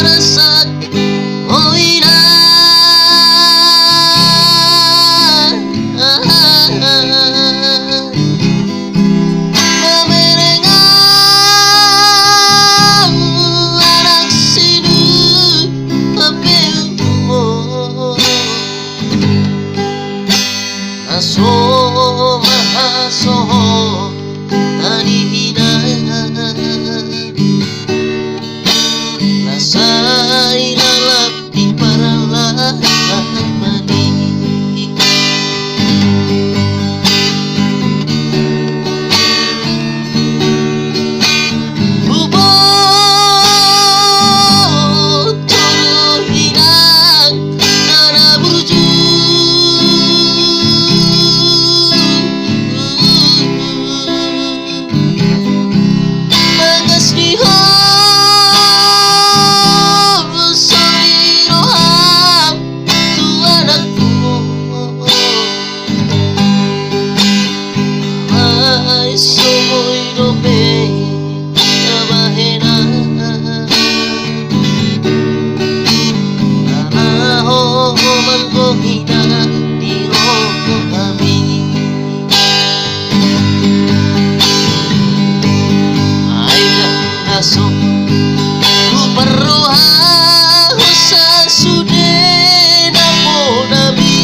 rasa oina memerenggang anak sinu pepeumo naso mahaso tanihina nasay lalap di paralamani bubot toro hinang nanabuju bagas dihom soiroham tu anakku ay somoy dobe nabahena nanaho man ko hina diro ko kami ay naso Ruparuha sa sude na po nami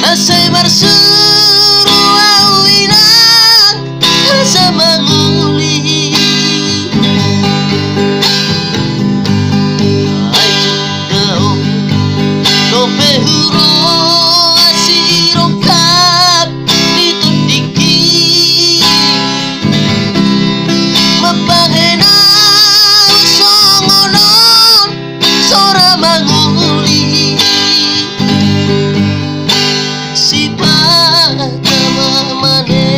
nasay marsuro awina sa manguli ay tugao no pehuro asirong kap dito diki mapahena songonon sora manguli si patama mane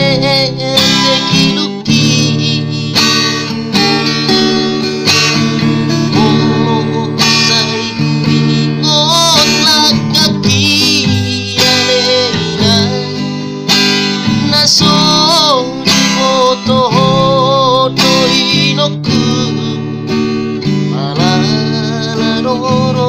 tekiluki say bingot lagkakianena naso inoku malala noro